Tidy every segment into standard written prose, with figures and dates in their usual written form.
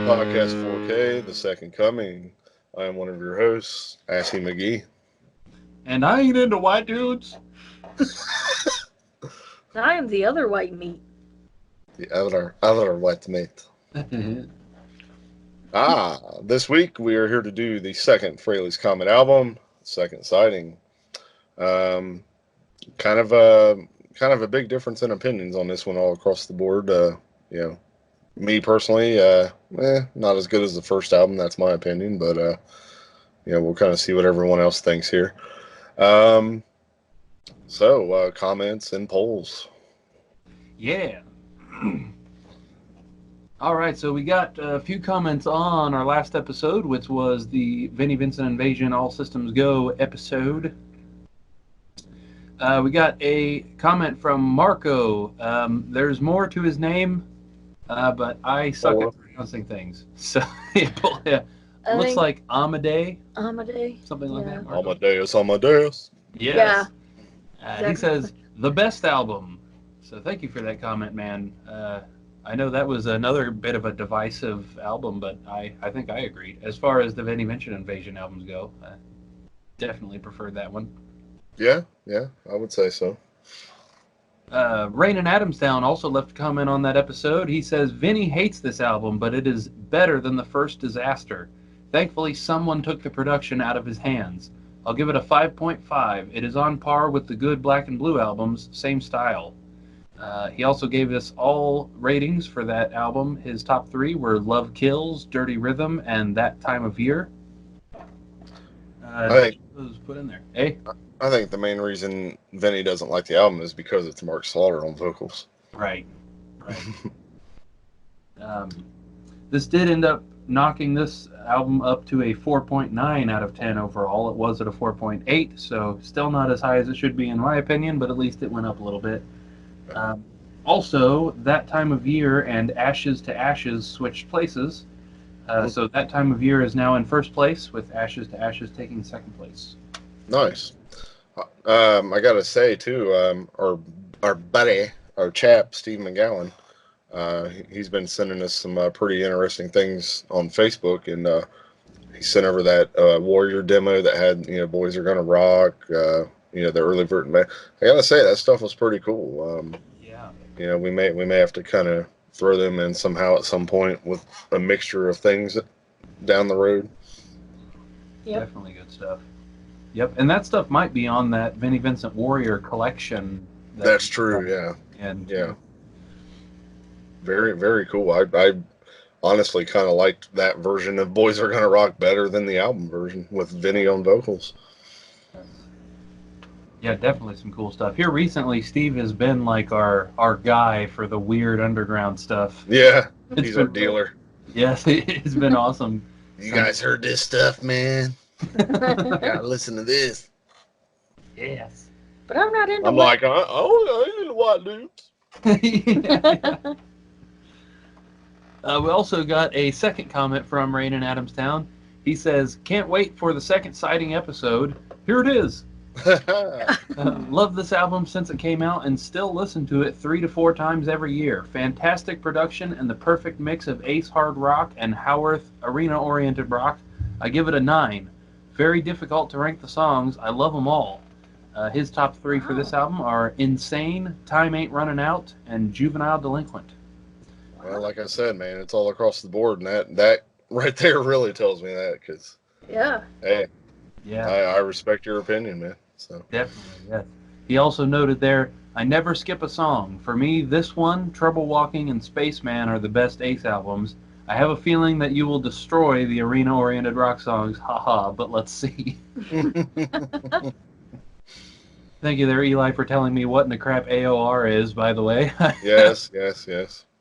Podcast 4K, The Second Coming. I am one of your hosts, Assy McGee. And I ain't into white dudes. I am the other white meat. The other white mate. This week we are here to do the second Frehley's Comet album, Second Sighting. Kind of a big difference in opinions on this one all across the board. Me personally, not as good as the first album. That's my opinion, but we'll kind of see what everyone else thinks here. Comments and polls. Yeah. All right, so we got a few comments on our last episode, which was the Vinnie Vincent Invasion All Systems Go episode. We got a comment from Marco. There's more to his name, but I suck at pronouncing things. So it looks like Amadeus. Something like that. Marco. Amadeus. Yes. Yeah. He says, the best album. So thank you for that comment, man. I know that was another bit of a divisive album, but I think I agreed. As far as the Vinnie Vincent Invasion albums go, I definitely preferred that one. Yeah, I would say so. Rain in Adamstown also left a comment on that episode. He says, Vinnie hates this album, but it is better than the first Disaster. Thankfully, someone took the production out of his hands. I'll give it a 5.5. It is on par with the good Black and Blue albums, same style. He also gave us all ratings for that album. His top three were Love Kills, Dirty Rhythm, and That Time of Year. I think those put in there. Hey? I think the main reason Vinny doesn't like the album is because it's Mark Slaughter on vocals. Right. This did end up knocking this album up to a 4.9 out of 10 overall. It was at a 4.8, so still not as high as it should be in my opinion, but at least it went up a little bit. Also, That Time of Year and Ashes to Ashes switched places. So That Time of Year is now in first place, with Ashes to Ashes taking second place. Nice. I gotta say too, our buddy, our chap, Steve McGowan, he's been sending us some pretty interesting things on Facebook, and he sent over that Warrior demo that had Boys Are Gonna Rock, the early version. I gotta say that stuff was pretty cool. We may have to kind of throw them in somehow at some point with a mixture of things down the road. Yep. Definitely good stuff. Yep, and that stuff might be on that Vinnie Vincent Warrior collection. That's true, yeah. And very, very cool. I honestly kind of liked that version of Boys Are Gonna Rock better than the album version with Vinnie on vocals. Yeah, definitely some cool stuff. Here recently, Steve has been like our guy for the weird underground stuff. Yeah, he's our dealer. Yes, it's been awesome. You guys heard this stuff, man? Gotta listen to this. Yes. But I'm not into I'm like, I'm into white dudes. We also got a second comment from Rain in Adamstown. He says, can't wait for the second sighting episode. Here it is. Love this album since it came out and still listen to it 3 to 4 times every year. Fantastic production and the perfect mix of Ace hard rock and Howarth arena-oriented rock. I give it a 9. Very difficult to rank the songs. I love them all. His top 3 for this album are Insane, Time Ain't Running Out, and Juvenile Delinquent. Well, like I said, man, it's all across the board, and that right there really tells me that, because hey, yeah, I respect your opinion, man. So definitely, yes. He also noted there, I never skip a song. For me, this one, Trouble Walking, and Spaceman are the best Ace albums. I have a feeling that you will destroy the arena-oriented rock songs, haha, but let's see. Thank you there, Eli, for telling me what in the crap AOR is, by the way. Yes.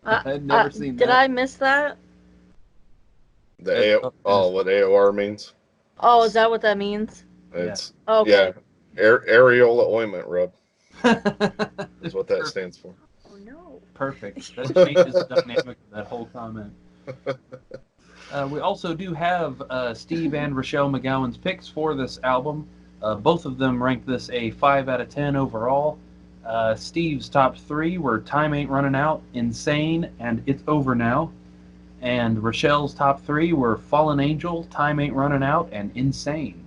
I'd never seen that. Did I miss that? What AOR means? Oh, is that what that means? It's okay. Areola ointment rub is what that stands for. Oh no. Perfect. That changes the dynamic of that whole comment. We also do have Steve and Rochelle McGowan's picks for this album. Both of them ranked this a 5 out of 10 overall. Steve's top 3 were Time Ain't Running Out, Insane, and It's Over Now. And Rochelle's top 3 were Fallen Angel, Time Ain't Running Out, and Insane.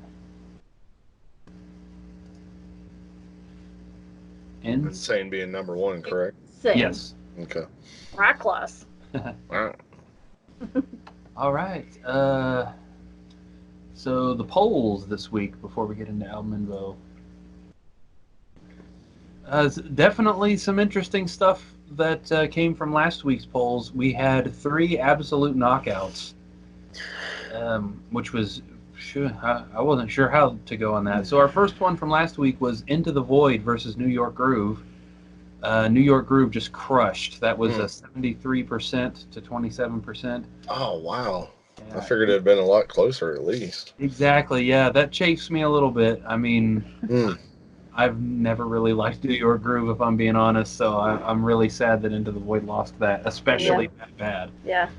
Insane being number 1, correct? Same. Yes. Okay. Rock class. Wow. All right. So the polls this week before we get into album info. Definitely some interesting stuff that came from last week's polls. We had 3 absolute knockouts, which was I wasn't sure how to go on that. So our first one from last week was Into the Void versus New York Groove. New York Groove just crushed. That was a 73% to 27%. Oh, wow. Yeah. I figured it had been a lot closer at least. Exactly, yeah. That chafes me a little bit. I mean, Mm. I've never really liked New York Groove, if I'm being honest, so I'm really sad that Into the Void lost that, especially that bad. Yeah.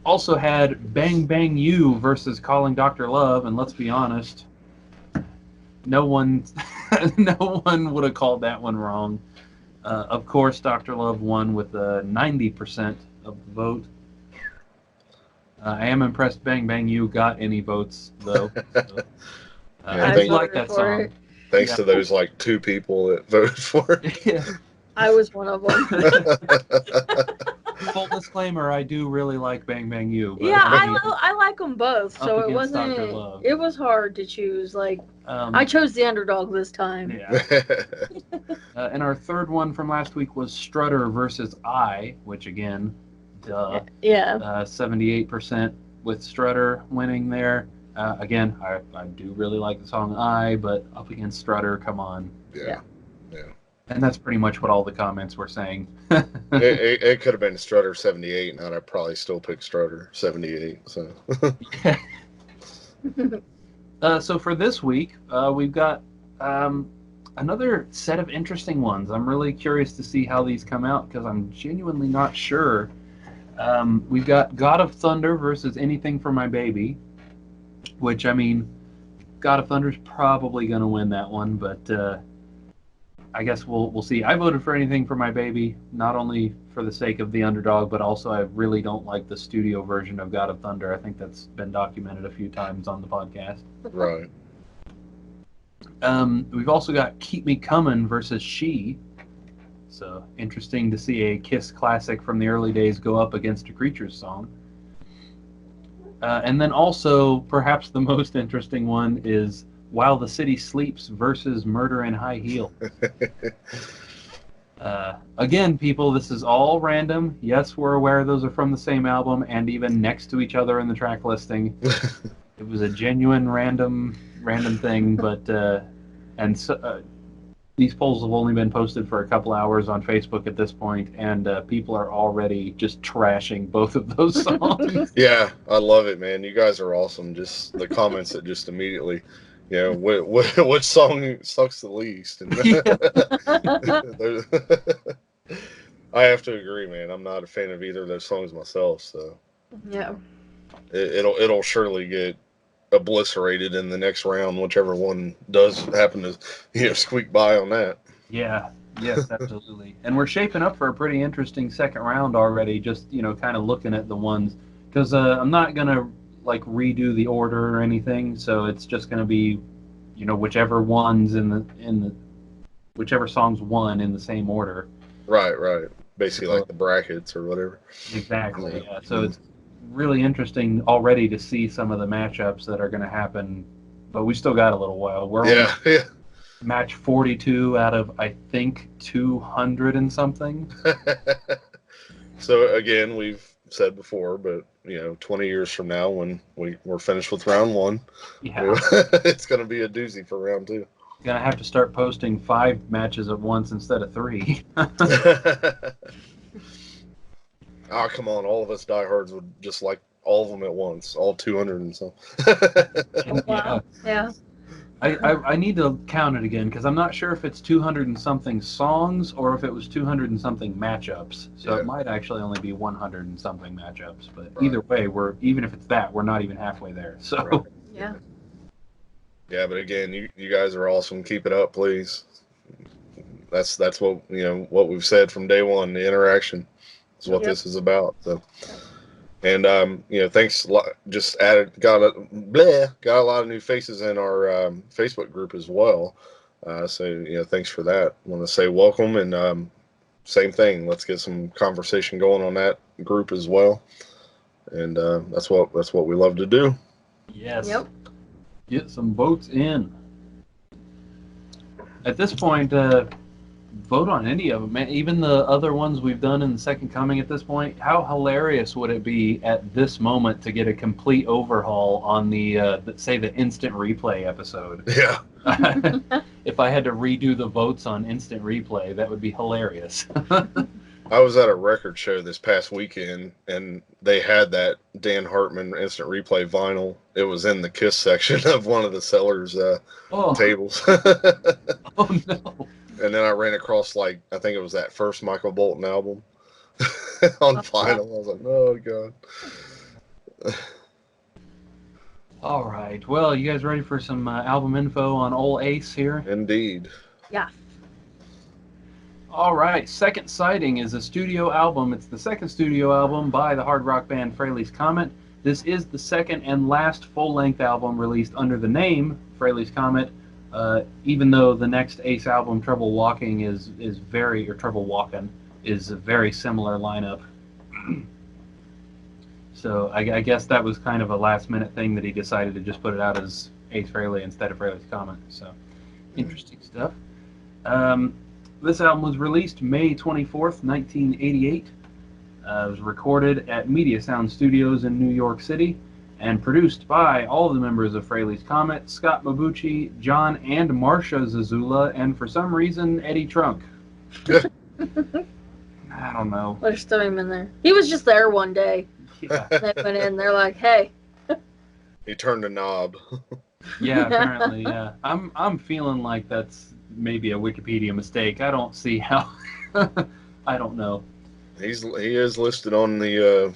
Also had Bang Bang You versus Calling Dr. Love, and let's be honest, no one would have called that one wrong. Of course, Dr. Love won with 90% of the vote. I am impressed Bang Bang You got any votes, though. So, I do like that song. Thanks to those 2 people that voted for it. Yeah. I was one of them. Full disclaimer, I do really like Bang Bang You. But Yeah, I like them both, so it against wasn't. Dr. Love. It was hard to choose. I chose the underdog this time. Yeah. And our third one from last week was Strutter versus I, which again, duh. Yeah. 78% with Strutter winning there. Again, I do really like the song I, but up against Strutter, come on. Yeah. And that's pretty much what all the comments were saying. it could have been Strutter 78, and I'd probably still pick Strutter 78. So. So for this week, we've got another set of interesting ones. I'm really curious to see how these come out because I'm genuinely not sure. We've got God of Thunder versus Anything for My Baby, which, I mean, God of Thunder's probably going to win that one, but I guess we'll see. I voted for Anything for My Baby, not only for the sake of the underdog, but also I really don't like the studio version of God of Thunder. I think that's been documented a few times on the podcast. Right. We've also got Keep Me Comin' versus She. So interesting to see a Kiss classic from the early days go up against a Creatures song. And then also, perhaps the most interesting one is While the City Sleeps versus Murder in High Heel. Again, people, this is all random. Yes, we're aware those are from the same album and even next to each other in the track listing. It was a genuine random thing, but these polls have only been posted for a couple hours on Facebook at this point, and people are already just trashing both of those songs. Yeah, I love it, man. You guys are awesome. Just the comments that just immediately, which song sucks the least? And I have to agree, man. I'm not a fan of either of those songs myself, so Yeah. It'll surely get obliterated in the next round, whichever one does happen to squeak by on that. Yeah, yes, absolutely. And we're shaping up for a pretty interesting second round already, just kind of looking at the ones, because I'm not gonna redo the order or anything, so it's just gonna be whichever ones in the whichever songs won in the same order. Right. Basically like the brackets or whatever. Exactly. Yeah. So it's really interesting already to see some of the matchups that are going to happen, but we still got a little while. We're on match 42 out of I think 200 and something. So again, we've said before, but 20 years from now, when we're finished with round 1, it's going to be a doozy for round 2. Gonna have to start posting 5 matches at once instead of 3. Oh, come on. All of us diehards would just like all of them at once, all 200 and so. Wow. Yeah. I need to count it again because I'm not sure if it's 200 and something songs or if it was 200 and something matchups. So it might actually only be 100 and something matchups. But either way, even if it's that, we're not even halfway there. So yeah. Yeah, but again, you guys are awesome. Keep it up, please. That's what what we've said from day one. The interaction. is what this is about. So, and thanks. Just got a lot of new faces in our Facebook group as well. So thanks for that. I want to say welcome, and same thing. Let's get some conversation going on that group as well. And that's what we love to do. Yes. Yep. Get some votes in. At this point, vote on any of them. Even the other ones we've done in the Second Coming at this point. How hilarious would it be at this moment to get a complete overhaul on the say the instant replay episode? Yeah. If I had to redo the votes on instant replay, that would be hilarious. I was at a record show this past weekend, and they had that Dan Hartman instant replay vinyl. It was in the Kiss section of one of the sellers' tables. Oh no! And then I ran across, I think it was that first Michael Bolton album on vinyl. I was like, oh god. All right. Well, you guys ready for some album info on Ol' Ace here? Indeed. Yeah. All right. Second Sighting is a studio album. It's the second studio album by the hard rock band Frehley's Comet. This is the second and last full-length album released under the name Frehley's Comet, even though the next Ace album, Trouble Walking, is very a very similar lineup. So I guess that was kind of a last-minute thing that he decided to just put it out as Ace Frehley instead of Frehley's Comet. So interesting stuff. This album was released May 24th, 1988. It was recorded at Media Sound Studios in New York City and produced by all of the members of Frehley's Comet, Scott Mabuchi, John and Marcia Zazula, and for some reason, Eddie Trunk. I don't know. Let's throw him in there. He was just there one day. Yeah. They went in, they're like, hey. He turned a knob. Yeah, apparently, yeah. I'm feeling like that's maybe a Wikipedia mistake. I don't see how. I don't know. He is listed on the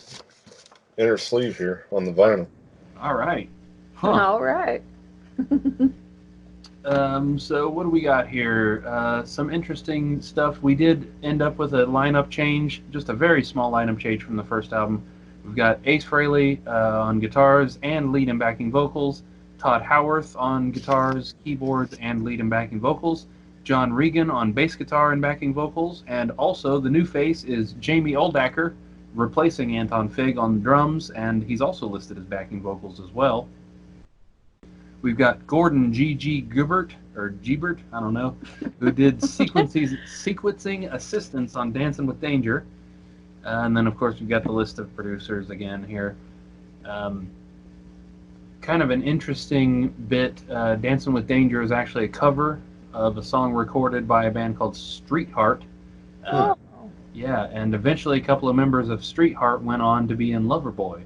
inner sleeve here on the vinyl. All right. Huh. All right. So what do we got here? Some interesting stuff. We did end up with a lineup change, just a very small lineup change from the first album. We've got Ace Frehley on guitars and lead and backing vocals, Todd Howarth on guitars, keyboards, and lead and backing vocals, John Regan on bass guitar and backing vocals, and also the new face is Jamie Oldacker, replacing Anton Fig on drums, and he's also listed as backing vocals as well. We've got Gordon G.G. Gibert, or Gebert, I don't know, who did sequencing assistance on Dancing with Danger. And then, of course, we've got the list of producers again here. Kind of an interesting bit, Dancing with Danger is actually a cover of a song recorded by a band called Streetheart. Yeah, and eventually a couple of members of Streetheart went on to be in Loverboy.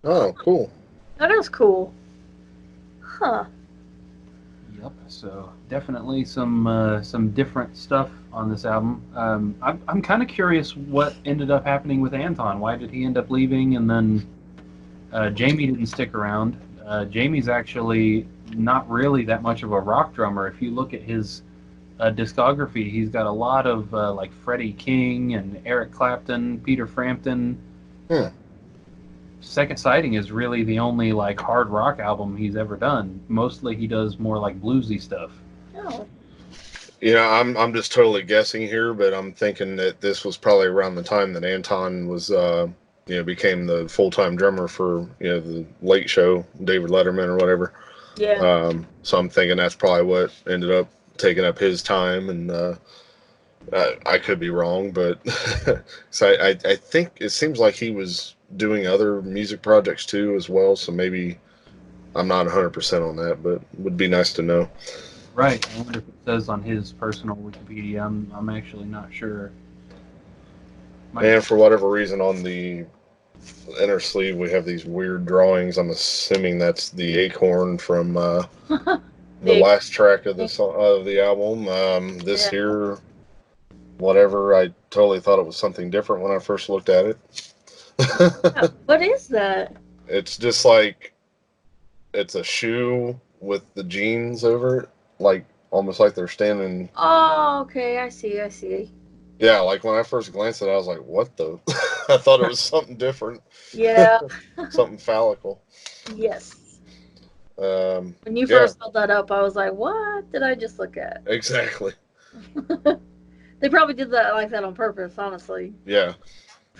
Oh, cool. That is cool. Huh. Yep, so definitely some different stuff on this album. I'm kind of curious what ended up happening with Anton. Why did he end up leaving? And then Jamie didn't stick around. Jamie's actually not really that much of a rock drummer. If you look at his discography, he's got a lot of like Freddie King and Eric Clapton, Peter Frampton. Second Sighting is really the only like hard rock album he's ever done. Mostly he does more like bluesy stuff. Oh. I'm just totally guessing here, but I'm thinking that this was probably around the time that Anton was became the full-time drummer for the Late Show, David Letterman or whatever. Yeah. So I'm thinking that's probably what ended up taking up his time, and I could be wrong, but so I think it seems like he was doing other music projects too as well. So maybe I'm not 100% on that, but it would be nice to know. Right. I wonder if it says on his personal Wikipedia. I'm actually not sure. And for whatever reason, on the inner sleeve, we have these weird drawings. I'm assuming that's the acorn from the last track of the song, of the album. This here, whatever. I totally thought it was something different when I first looked at it. What is that? It's just like it's a shoe with the jeans over it, like almost like they're standing. Oh, okay. I see. Yeah, like when I first glanced at it, I was like, "What the?" I thought it was something different, Yeah. something phallical. Yes. When you Yeah, first held that up, I was like, "What did I just look at?" exactly. They probably did that like that on purpose, honestly. Yeah,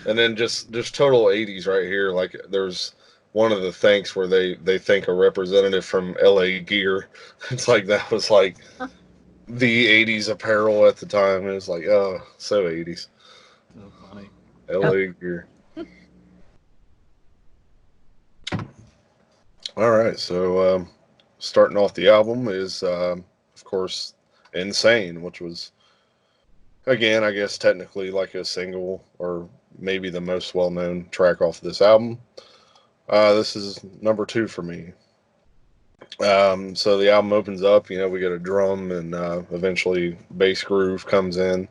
and then just total '80s right here. Like there's one of the thanks where they thank a representative from LA Gear. It's like that was like the '80s apparel at the time. It was like, oh, so '80s. So funny. LA Gear. All right, so starting off the album is, of course, Insane, which was, again, I guess technically like a single or maybe the most well known track off of this album. This is number 2 for me. So the album opens up, we get a drum and eventually bass groove comes in.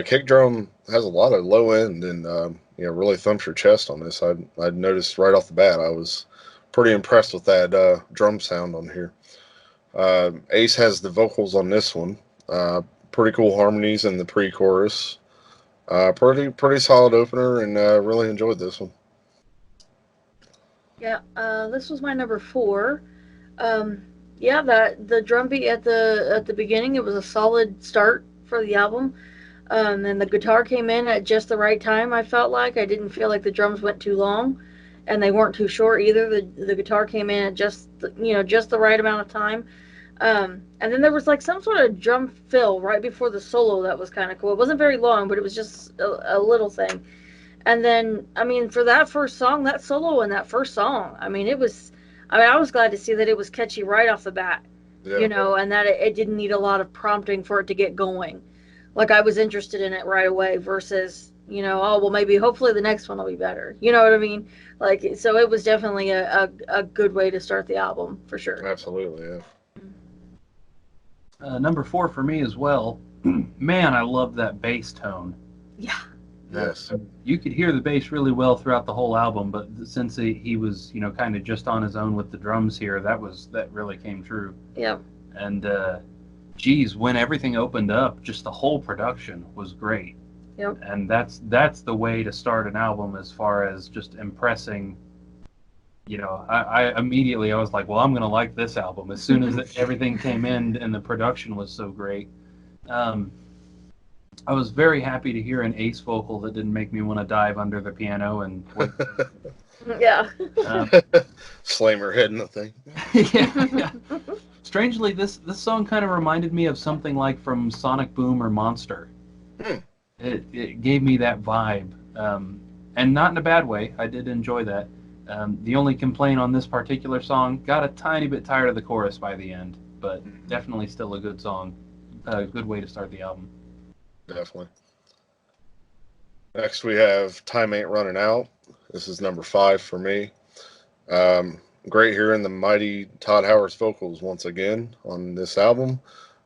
Kick drum has a lot of low end and, really thumps your chest on this. I'd noticed right off the bat. I was pretty impressed with that drum sound on here. Ace has the vocals on this one. Pretty cool harmonies in the pre-chorus. Pretty solid opener, and really enjoyed this one. Yeah, this was my number 4. Um, yeah, that the drum beat at the beginning, it was a solid start for the album. And the guitar came in at just the right time. I felt like I didn't feel like the drums went too long, and they weren't too short either. The guitar came in at just the right amount of time. And then there was like some sort of drum fill right before the solo that was kind of cool. It wasn't very long, but it was just a little thing. And then, I mean, for that first song, that solo in that first song, I mean, it was, I mean, I was glad to see that it was catchy right off the bat, Yeah, and that it didn't need a lot of prompting for it to get going. Like, I was interested in it right away versus, oh, well, maybe hopefully the next one will be better. You know what I mean? Like, so it was definitely a good way to start the album for sure. absolutely. Yeah. Number 4 for me as well. Man, I love that bass tone. Yeah. Yes. You could hear the bass really well throughout the whole album, but since he was, kind of just on his own with the drums here, that really came true. Yeah. And geez, when everything opened up, just the whole production was great. Yep. And that's the way to start an album as far as just impressing. I immediately I was like, well, I'm gonna like this album as soon as everything came in and the production was so great. I was very happy to hear an Ace vocal that didn't make me want to dive under the piano and wait. Yeah. Slam her head in the thing. Yeah. Strangely, this song kind of reminded me of something like from Sonic Boom or Monster. It gave me that vibe, and not in a bad way. I did enjoy that. The only complaint on this particular song, got a tiny bit tired of the chorus by the end, but definitely still a good song. A good way to start the album. Definitely. Next we have Time Ain't Running Out. This is number 5 for me. Great hearing the mighty Todd Howard's vocals once again on this album.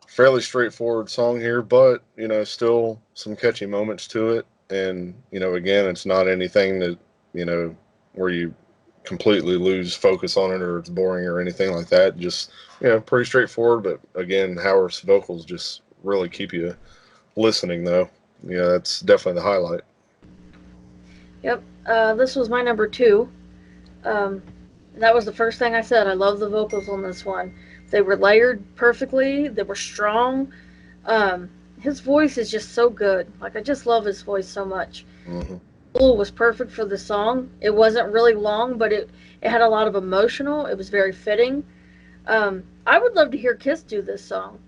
Fairly straightforward song here, but still some catchy moments to it. And again, it's not anything that where you completely lose focus on it or it's boring or anything like that. Just pretty straightforward, but again, Howard's vocals just really keep you listening, though. That's definitely the highlight. Yep. This was my number 2. That was the first thing I said. I love the vocals on this one. They were layered perfectly. They were strong. His voice is just so good. Like, I just love his voice so much. Mm-hmm. It was perfect for the song. It wasn't really long, but it had a lot of emotional. It was very fitting. I would love to hear Kiss do this song.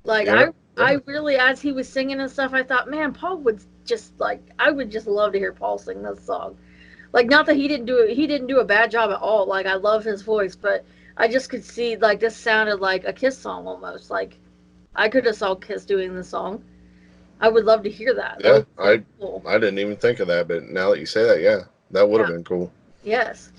Like, Yeah, I really, as he was singing and stuff, I thought, man, Paul would just like, I would just love to hear Paul sing this song. Like, not that he didn't do a bad job at all. Like, I love his voice, but I just could see, like, this sounded like a Kiss song almost. Like, I could have saw Kiss doing this song. I would love to hear that. That yeah. would be so cool. I didn't even think of that, but now that you say that, yeah, that would have been cool. Yes.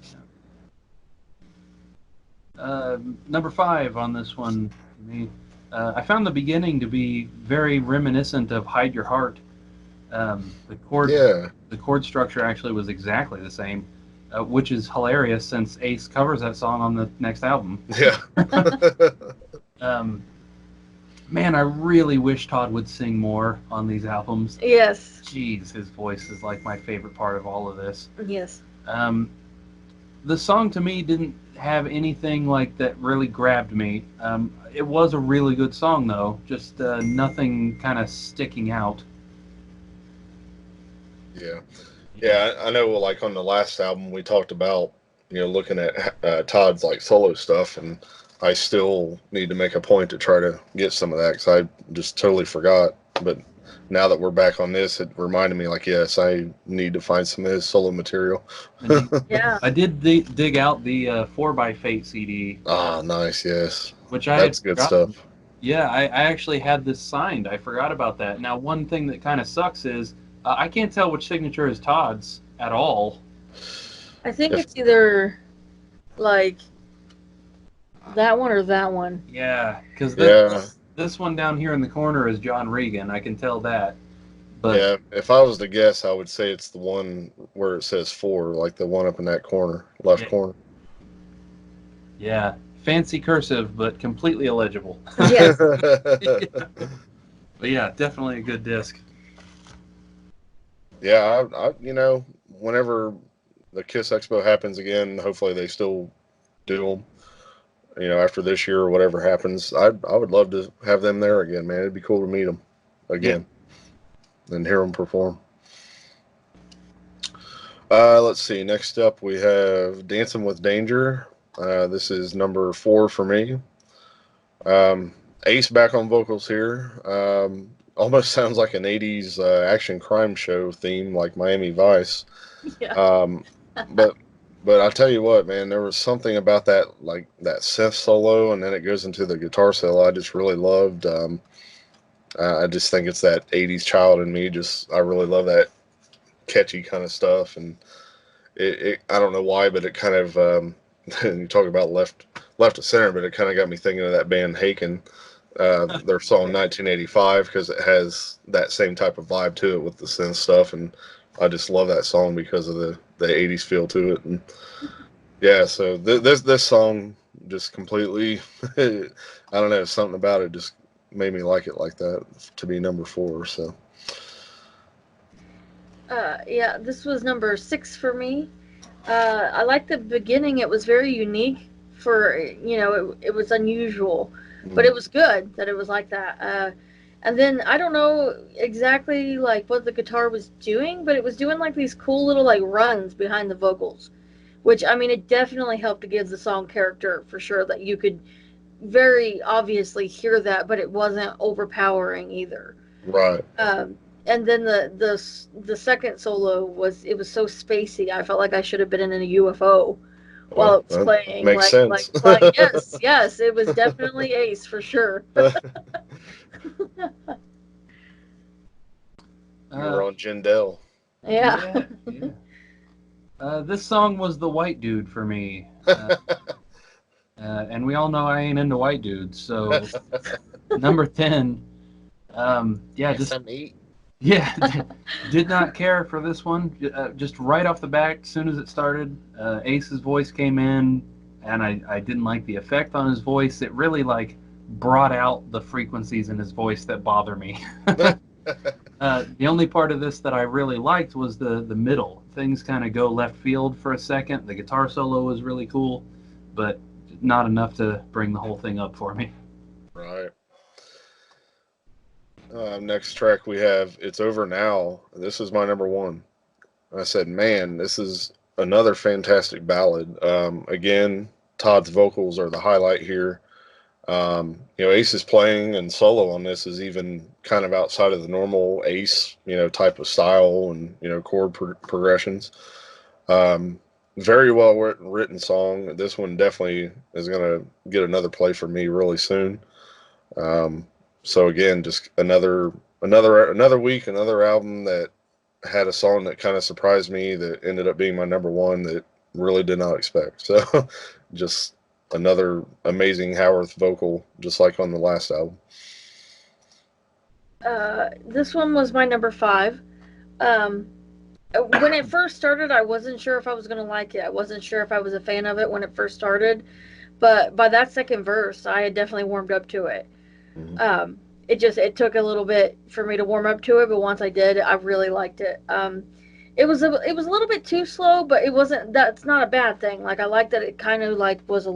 Number 5 on this one for me. I found the beginning to be very reminiscent of "Hide Your Heart." The chord structure actually was exactly the same, which is hilarious since Ace covers that song on the next album. Yeah. Man, I really wish Todd would sing more on these albums. Yes. Jeez, his voice is like my favorite part of all of this. Yes. Um, the song to me didn't have anything like that really grabbed me. It was a really good song though, just nothing kind of sticking out. Yeah. Yeah, I know. Like on the last album, we talked about looking at Todd's like solo stuff, and I still need to make a point to try to get some of that because I just totally forgot. But now that we're back on this, it reminded me like, yes, I need to find some of his solo material. Yeah. I did dig out the 4 by Fate CD, Ah, nice. Yes, which I had that's good forgotten. stuff. Yeah, I actually had this signed. I forgot about that. Now, one thing that kind of sucks is I can't tell which signature is Todd's at all. I think If it's either like that one or that one. Yeah, because yeah, this one down here in the corner is John Regan. I can tell that. But yeah, if I was to guess, I would say it's the one where it says four, like the one up in that corner, left yeah, corner. yeah, fancy cursive, but completely illegible. Yes. Yeah. But yeah, definitely a good disc. Yeah, whenever the Kiss Expo happens again, hopefully they still do them. After this year or whatever happens, I would love to have them there again, man. It'd be cool to meet them Yeah. again and hear them perform. Let's see. Next up, we have Dancing with Danger. This is number 4 for me. Um, Ace back on vocals here. Almost sounds like an 80s action crime show theme, like Miami Vice. Yeah. Um, but but I tell you what, man, there was something about that, like that synth solo, and then it goes into the guitar solo. I just really loved. I just think it's that '80s child in me. Just I really love that catchy kind of stuff, and I don't know why, but it kind of you talk about left to center, but it kind of got me thinking of that band Haken. Their song 1985 because it has that same type of vibe to it with the synth stuff, and I just love that song because of the 80s feel to it. And yeah, so this song just completely I don't know, something about it just made me like it like that to be number 4. So Yeah, this was number 6 for me. I like the beginning. It was very unique it was unusual, but it was good that it was like that. And then I don't know exactly like what the guitar was doing, but it was doing like these cool little like runs behind the vocals, which I mean, it definitely helped to give the song character for sure. That you could very obviously hear that, but it wasn't overpowering either. right. Um, and then the second solo was so spacey. I felt like I should have been in a UFO while Well, it was that playing, makes like sense. flying. Yes, yes, it was definitely Ace for sure. You were Uh, on Jindal. Yeah. yeah, yeah. This song was the white dude for me. And we all know I ain't into white dudes. So number 10, yeah, Yes, just I'm eight. yeah, did not care for this one. Just right off the bat, as soon as it started, Ace's voice came in, and I didn't like the effect on his voice. It really like brought out the frequencies in his voice that bother me. The only part of this that I really liked was the middle. Things kind of go left field for a second. The guitar solo was really cool, but not enough to bring the whole thing up for me. Right. Next track we have "It's Over Now." This is my number 1. I said, "Man, this is another fantastic ballad." Again, Todd's vocals are the highlight here. Ace is playing and solo on this is even kind of outside of the normal Ace, type of style and chord progressions. Um, Very well written song. This one definitely is gonna get another play for me really soon. Um, so again, just another week, another album that had a song that kind of surprised me that ended up being my number 1 that really did not expect. So just another amazing Howarth vocal, just like on the last album. This one was my number 5. Um, when it first started, I wasn't sure if I was gonna like it. I wasn't sure if I was a fan of it when it first started, but by that second verse, I had definitely warmed up to it. It took a little bit for me to warm up to it, but once I did, I really liked it. It was a little bit too slow, but it wasn't. That's not a bad thing. Like I like that it kind of like was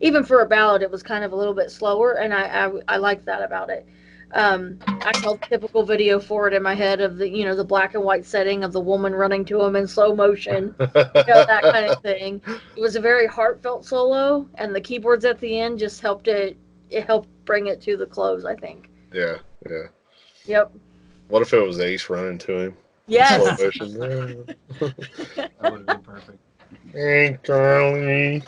even for a ballad, it was kind of a little bit slower, and I liked that about it. I saw the typical video for it in my head of the black and white setting of the woman running to him in slow motion, that kind of thing. It was a very heartfelt solo, and the keyboards at the end just helped it. It helped bring it to the close, I think. Yeah, yeah. Yep. What if it was Ace running to him? Yes. Slow motion. That would have been perfect. Hey, Charlie.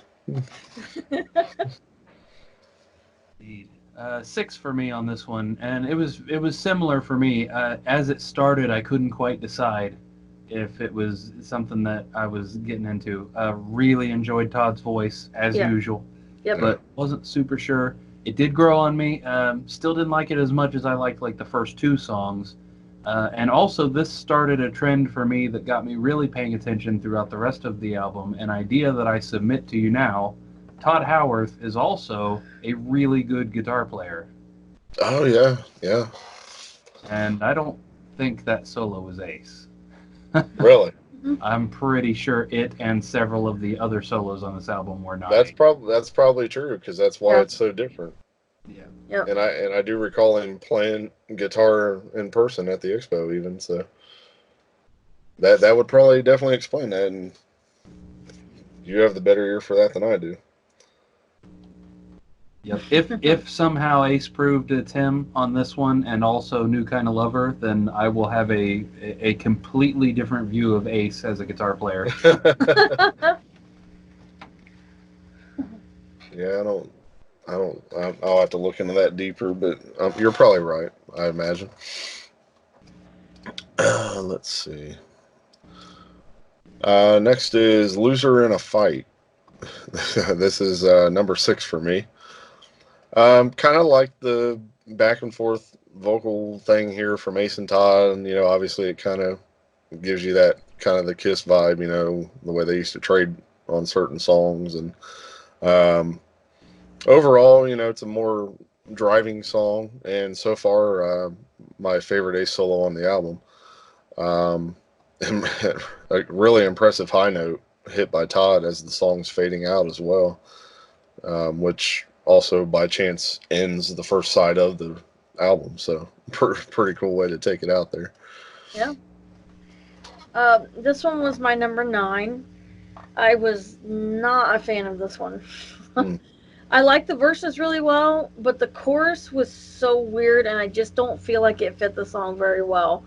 Indeed. 6 for me on this one, and it was similar for me. As it started, I couldn't quite decide if it was something that I was getting into. Really enjoyed Todd's voice as Yeah. usual, Yep. but wasn't super sure. It did grow on me. Still didn't like it as much as I liked like the first 2 songs. And also, this started a trend for me that got me really paying attention throughout the rest of the album. An idea that I submit to you now. Todd Howarth is also a really good guitar player, Oh yeah, yeah. and I don't think that solo was Ace. Really? I'm pretty sure it and several of the other solos on this album were not That's Ace. probably true because that's why Yeah. it's so different. Yeah. Yep. And I do recall him playing guitar in person at the expo even. So that would probably definitely explain that. And you have the better ear for that than I do. Yep. If somehow Ace proved it's him on this one and also New Kind of Lover, then I will have a completely different view of Ace as a guitar player. Yeah, I'll have to look into that deeper, but you're probably right, I imagine. Let's see. Next is Loser in a Fight. This is number 6 for me. Kind of like the back and forth vocal thing here from Ace and Todd, and obviously it kind of gives you that kind of the Kiss vibe, the way they used to trade on certain songs, and overall, it's a more driving song, and so far, my favorite Ace solo on the album. A really impressive high note hit by Todd as the song's fading out as well, which also by chance ends the first side of the album. So pretty cool way to take it out there. Yeah. This one was my number 9. I was not a fan of this one. I like the verses really well, but the chorus was so weird, and I just don't feel like it fit the song very well.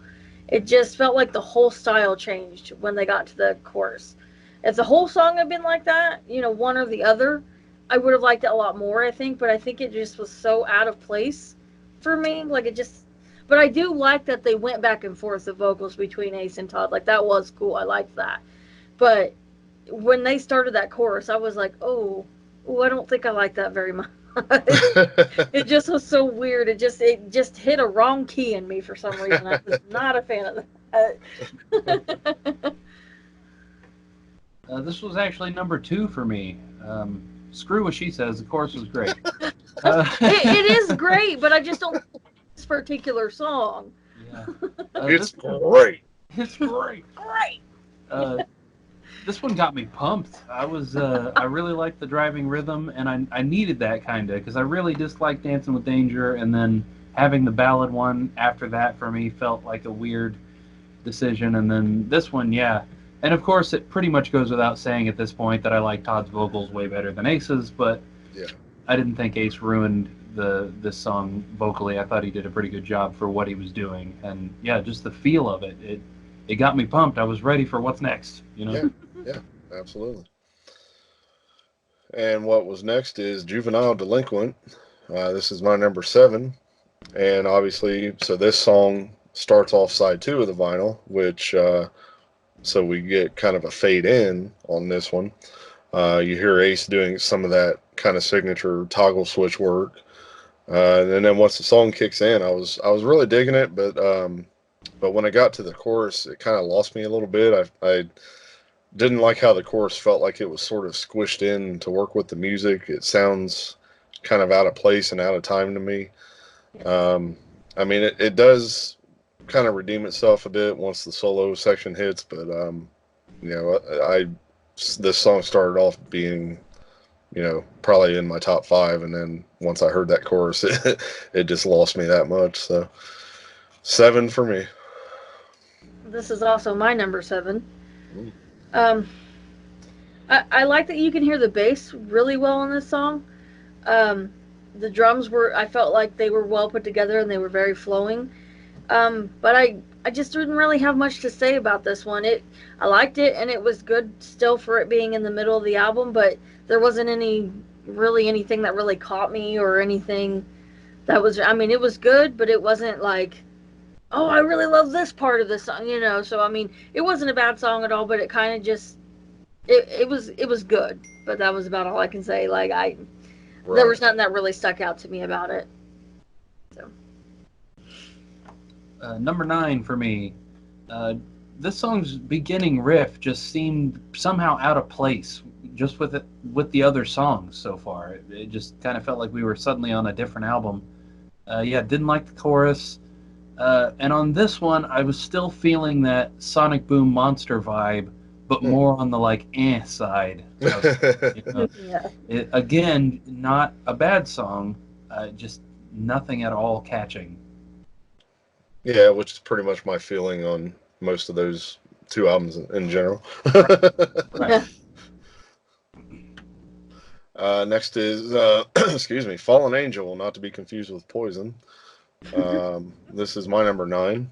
It just felt like the whole style changed when they got to the chorus. If the whole song had been like that, one or the other, I would have liked it a lot more, I think, but I think it just was so out of place for me. But I do like that they went back and forth the vocals between Ace and Todd. Like, that was cool. I liked that. But when they started that chorus, I was like, oh, I don't think I like that very much. It just was so weird. It just hit a wrong key in me for some reason. I was not a fan of that. This was actually number 2 for me. Screw what she says. The chorus was great. It is great, but I just don't like this particular song. Yeah. It's great. It's great. Great. This one got me pumped. I really liked the driving rhythm, and I needed that kind of, because I really disliked Dancing with Danger, and then having the ballad one after that for me felt like a weird decision, and then this one, yeah. And of course, it pretty much goes without saying at this point that I like Todd's vocals way better than Ace's, but Yeah. I didn't think Ace ruined this song vocally. I thought he did a pretty good job for what he was doing, and yeah, just the feel of it got me pumped. I was ready for what's next, Yeah, absolutely. And what was next is Juvenile Delinquent. This is my number 7. And obviously, so this song starts off side 2 of the vinyl, which, so we get kind of a fade in on this one. You hear Ace doing some of that kind of signature toggle switch work. And then once the song kicks in, I was really digging it, but when I got to the chorus, it kind of lost me a little bit. I didn't like how the chorus felt like it was sort of squished in to work with the music. It sounds kind of out of place and out of time to me. I mean, it does kind of redeem itself a bit once the solo section hits, but you know, this song started off being, you know, probably in my top 5, and then once I heard that chorus, it just lost me that much. So 7 for me. This is also my number 7. Mm. I like that you can hear the bass really well in this song. Um, the drums I felt like they were well put together and they were very flowing. But I just didn't really have much to say about this one. I liked it and it was good still for it being in the middle of the album, but there wasn't anything that really caught me or anything that was, I mean, it was good, but it wasn't like, oh, I really love this part of the song, you know. So I mean, it wasn't a bad song at all, but it kind of just it was good. But that was about all I can say. Like there was nothing that really stuck out to me about it. So Number 9 for me. This song's beginning riff just seemed somehow out of place, just with the other songs so far. It just kind of felt like we were suddenly on a different album. Yeah, didn't like the chorus. And on this one, I was still feeling that Sonic Boom Monster vibe, but more on the like side. yeah. Again, not a bad song, just nothing at all catching. Yeah, which is pretty much my feeling on most of those 2 albums in general. Right. Next is excuse me, Fallen Angel, not to be confused with Poison. This is my number 9.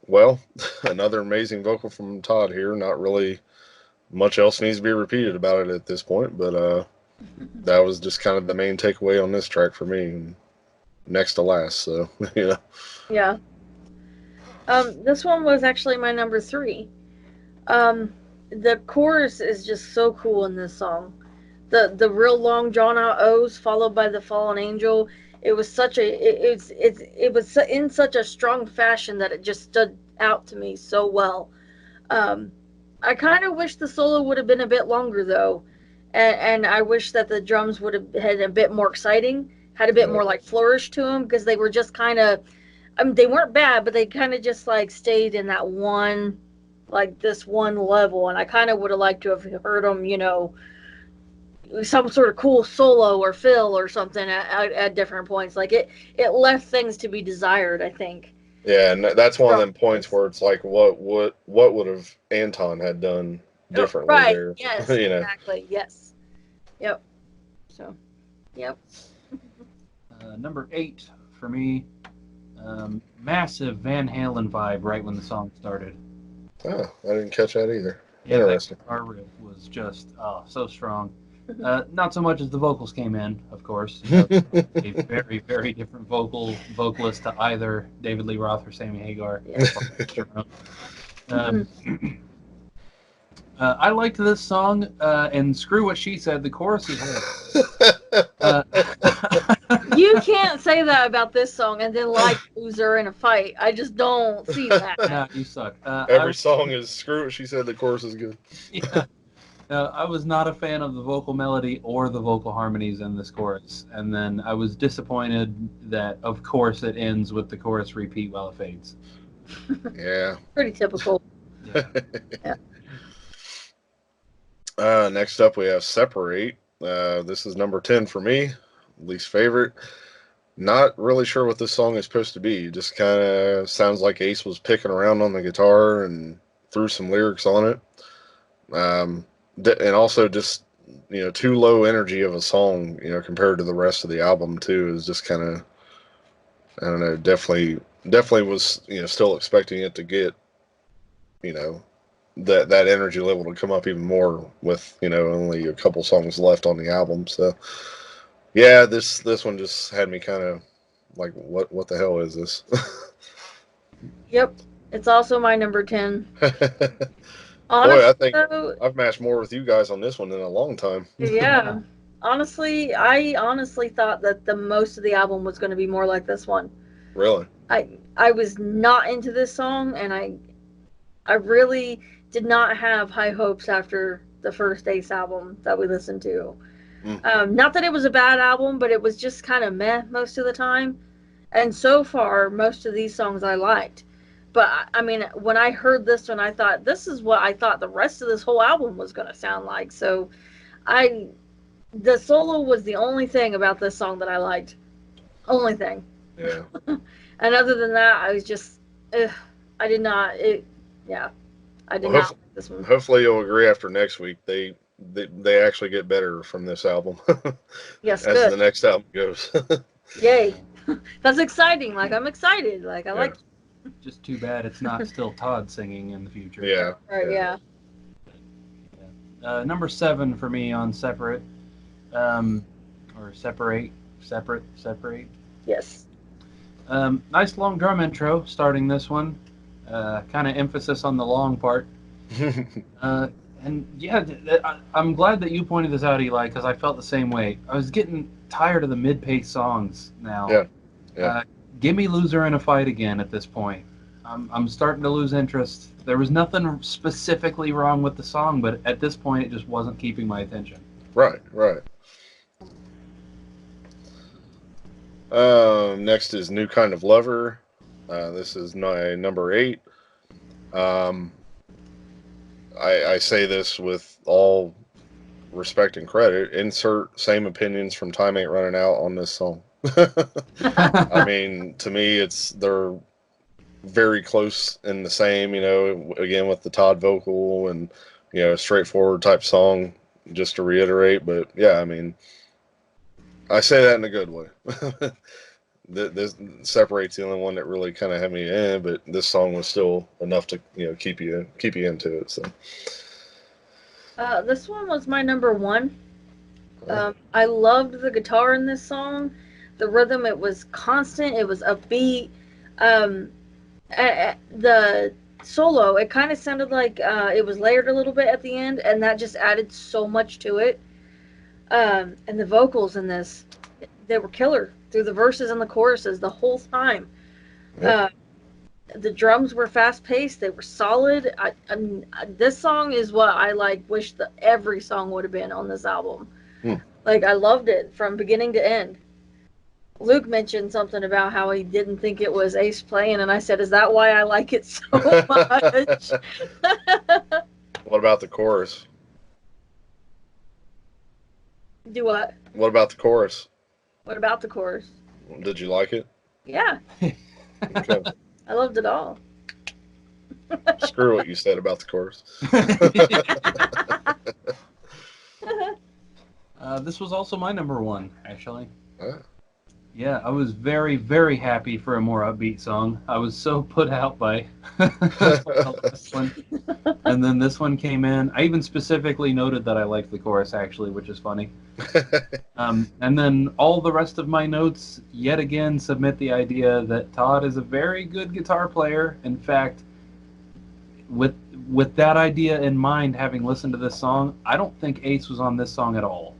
Well, another amazing vocal from Todd here. Not really much else needs to be repeated about it at this point, but that was just kind of the main takeaway on this track for me. Next to last, so yeah. Yeah. This one was actually my number 3. The chorus is just so cool in this song. The real long drawn out O's followed by the fallen angel. It was it was in such a strong fashion that it just stood out to me so well. I kind of wish the solo would have been a bit longer though, and I wish that the drums would have had a bit more exciting, had a bit more like flourish to them because they were just kind of, I mean, they weren't bad, but they kind of just like stayed in that one, like this one level, and I kind of would have liked to have heard them, you know, some sort of cool solo or fill or something at different points. Like it left things to be desired, I think. Yeah, and that's one of them points where it's like, what would have Anton had done differently right. there? Yes. You know? Exactly. Yes. Yep. So. Yep. Number 8 for me. Massive Van Halen vibe right when the song started. Oh, I didn't catch that either. Yeah, Interesting. that guitar riff was just so strong. Not so much as the vocals came in, of course. A very, very different vocalist to either David Lee Roth or Sammy Hagar. I liked this song, and screw what she said. The chorus is You can't say that about this song and then like loser in a fight. I just don't see that. Nah, you suck. Every song is screw it. She said the chorus is good. Yeah. I was not a fan of the vocal melody or the vocal harmonies in this chorus, and then I was disappointed that, of course, it ends with the chorus repeat while it fades. Yeah. Pretty typical. Yeah. Next up, we have Separate. This is number 10 for me, least favorite. Not really sure what this song is supposed to be. Just kind of sounds like Ace was picking around on the guitar and threw some lyrics on it. And also just, you know, too low energy of a song, you know, compared to the rest of the album too, is just kind of, I don't know, definitely was, you know, still expecting it to get, you know, that energy level to come up even more with, you know, only a couple songs left on the album. So yeah, this one just had me kind of like, what the hell is this? Yep. It's also my number 10. Honestly, boy, I think though, I've matched more with you guys on this one in a long time. Yeah. Honestly, I honestly thought that the most of the album was going to be more like this one. Really? I was not into this song, and I really did not have high hopes after the first Ace album that we listened to. Not that it was a bad album, but it was just kind of meh most of the time. And so far, most of these songs I liked. But I mean, when I heard this one, I thought this is what I thought the rest of this whole album was going to sound like. So I, the solo was the only thing about this song that I liked. Only thing. Yeah. And other than that, I was just, ugh, I did not. Yeah, I did Well, not like this one. hopefully you'll agree after next week. They actually get better from this album Yes, as good. the next album goes. Yay. That's exciting. Like, I'm excited. Like, I Yeah. like. Just too bad it's not still Todd singing in the future. Yeah. Right, yeah. Number 7 for me on Separate, or Separate. Yes. Nice long drum intro starting this one. Kind of emphasis on the long part. And yeah, I'm glad that you pointed this out, Eli, because I felt the same way. I was getting tired of the mid-pace songs now. Yeah. Yeah. Give me Loser in a Fight again at this point. I'm starting to lose interest. There was nothing specifically wrong with the song, but at this point, it just wasn't keeping my attention. Right. Next is New Kind of Lover. This is my number 8. I say this with all respect and credit. Insert same opinions from Time Ain't Running Out on this song. I mean, to me, they're very close in the same, again with the Todd vocal and, straightforward type song, just to reiterate. But yeah, I mean, I say that in a good way. This Separate's the only one that really kind of had me in, but this song was still enough to keep you into it. So This one was my number 1. I loved the guitar in this song. The rhythm, it was constant. It was upbeat. The solo, it kind of sounded like it was layered a little bit at the end, and that just added so much to it. And the vocals in this, they were killer through the verses and the choruses the whole time. Yep. The drums were fast paced. They were solid. This song is what I wish that every song would have been on this album. Like, I loved it from beginning to end. Luke mentioned something about how he didn't think it was Ace playing, and I said, "Is that why I like it so much?" What about the chorus? Do what? What about the chorus? What about the chorus? Did you like it? Yeah. Okay. I loved it all. Screw what you said about the chorus. This was also my number 1, actually. Ah. Yeah, I was very, very happy for a more upbeat song. I was so put out by this one. And then this one came in. I even specifically noted that I liked the chorus, actually, which is funny. And then all the rest of my notes, yet again, submit the idea that Todd is a very good guitar player. In fact, with that idea in mind, having listened to this song, I don't think Ace was on this song at all.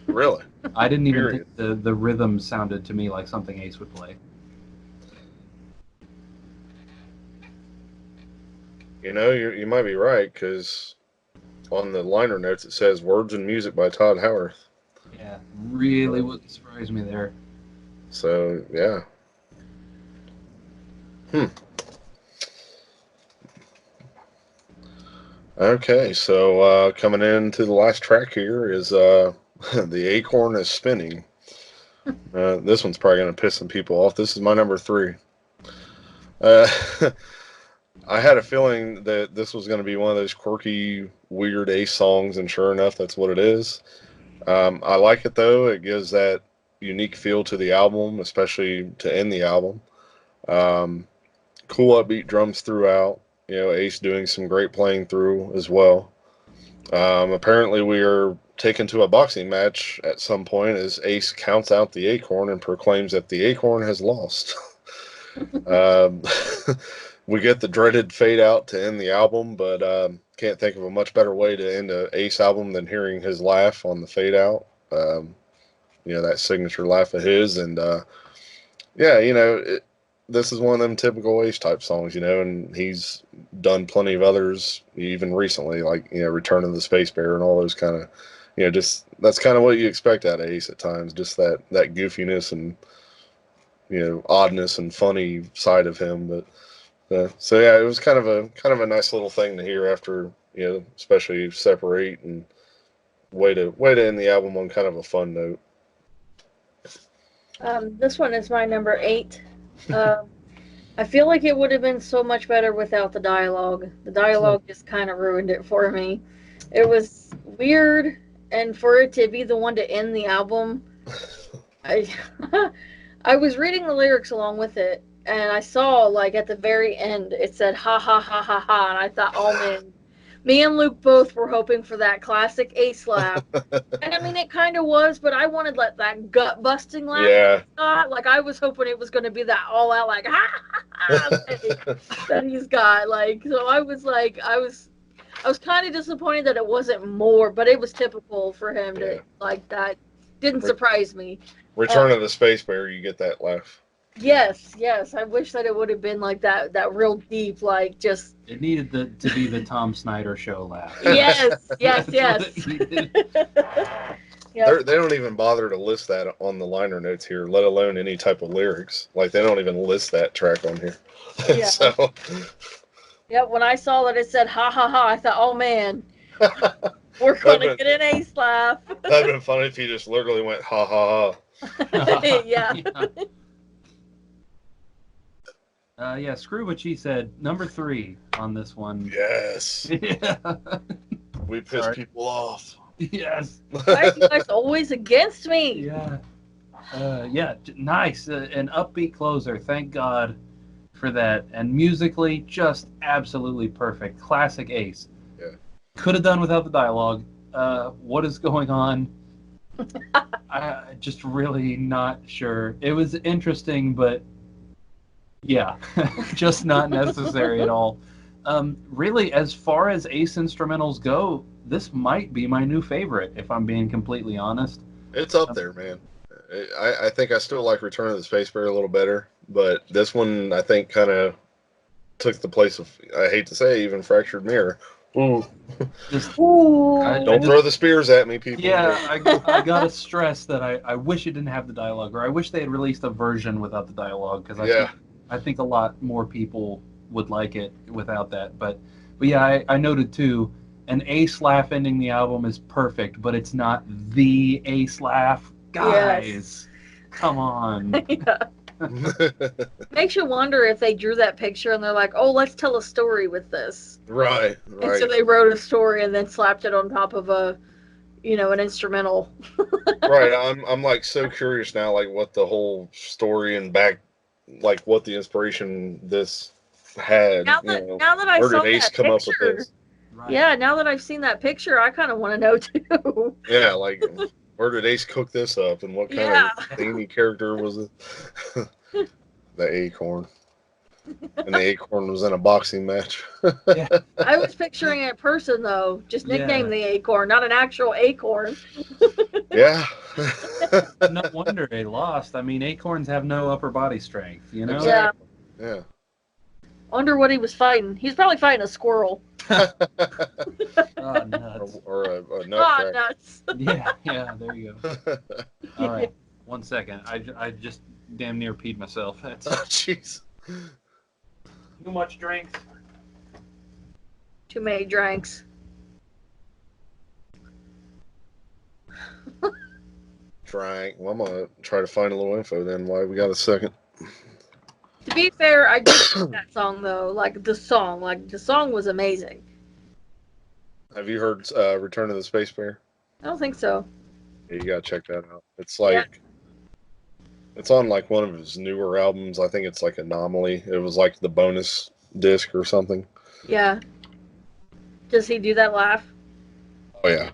Really? I didn't even think the rhythm sounded to me like something Ace would play. You might be right, because on the liner notes it says words and music by Todd Howarth. Yeah, really wouldn't surprise me there. So yeah. Okay, so coming into the last track here is The Acorn is Spinning. This one's probably going to piss some people off. This is my number 3. I had a feeling that this was going to be one of those quirky, weird Ace songs, and sure enough, that's what it is. I like it, though. It gives that unique feel to the album, especially to end the album. Cool upbeat drums throughout. Ace doing some great playing through as well. Apparently we are taken to a boxing match at some point as Ace counts out the acorn and proclaims that the acorn has lost. We get the dreaded fade out to end the album, but can't think of a much better way to end an Ace album than hearing his laugh on the fade out. That signature laugh of his. And this is one of them typical Ace type songs, and he's done plenty of others even recently, like, Return of the Space Bear and all those kind of, just that's kind of what you expect out of Ace at times, just that goofiness and oddness and funny side of him. But so yeah, it was kind of a nice little thing to hear after especially Separate, and way to end the album on kind of a fun note. This one is my number 8. I feel like it would have been so much better without the dialogue. The dialogue just kind of ruined it for me. It was weird, and for it to be the one to end the album, I I was reading the lyrics along with it, and I saw like at the very end it said ha ha ha ha ha, and I thought, oh man, me and Luke both were hoping for that classic Ace laugh. And I mean, it kind of was, but I wanted like that gut busting laugh. Yeah. Like I was hoping it was going to be that all out like ha ha ha that he's got. Like so, I was kind of disappointed that it wasn't more, but it was typical for him to like that. Didn't surprise me. Return of the Space Bear, you get that laugh. Yes, yes. I wish that it would have been like that real deep, like just. It needed to be the Tom Snyder show laugh. Yes, yes, yes. Yep. They don't even bother to list that on the liner notes here, let alone any type of lyrics. Like they don't even list that track on here. Yeah. So. Yeah, when I saw that it said ha ha ha, I thought, oh man, we're gonna get an Ace laugh. That'd been funny if you just literally went ha ha ha. Yeah. Yeah, screw what she said. Number 3 on this one. Yes. Yeah. We piss people off. Yes. Why are you guys always against me? Yeah. Yeah, nice. An upbeat closer. Thank God for that. And musically, just absolutely perfect. Classic Ace. Yeah. Could have done without the dialogue. What is going on? I just really not sure. It was interesting, but yeah, just not necessary at all. Really, as far as Ace instrumentals go, this might be my new favorite, if I'm being completely honest. It's up there, man. I think I still like Return of the Space Bear a little better, but this one I think kind of took the place of, I hate to say, even Fractured Mirror. Ooh. Don't throw the spears at me, people. Yeah, I gotta stress that I wish it didn't have the dialogue, or I wish they had released a version without the dialogue, because I think a lot more people would like it without that. But yeah, I noted too, an Ace laugh ending the album is perfect, but it's not the Ace laugh. Guys, come on. Yeah. Makes you wonder if they drew that picture and they're like, oh, let's tell a story with this. Right. And so they wrote a story and then slapped it on top of an instrumental. Right. I'm like so curious now, like what the whole story and like what the inspiration this had. Now that I saw Ace that come picture, up with this? Right. Yeah, now that I've seen that picture, I kind of want to know too. Yeah, like where did Ace cook this up, and what kind of zany character was it? The acorn. And the acorn was in a boxing match. Yeah. I was picturing a person though, just nicknamed the acorn, not an actual acorn. Yeah. No wonder they lost. I mean, acorns have no upper body strength, you know? Exactly. Yeah. Wonder what he was fighting. He's probably fighting a squirrel. Oh, nuts. Or a nutcracker. Nuts. Yeah, there you go. All right, 1 second. I just damn near peed myself. That's jeez. Too much drinks. Too many drinks. Drank. Well, I'm gonna try to find a little info then. Why we got a second? To be fair, I did like that song though. Like the song was amazing. Have you heard Return of the Space Bear? I don't think so. Yeah, you gotta check that out. It's like it's on like one of his newer albums. I think it's like Anomaly. It was like the bonus disc or something. Yeah. Does he do that laugh? Oh yeah.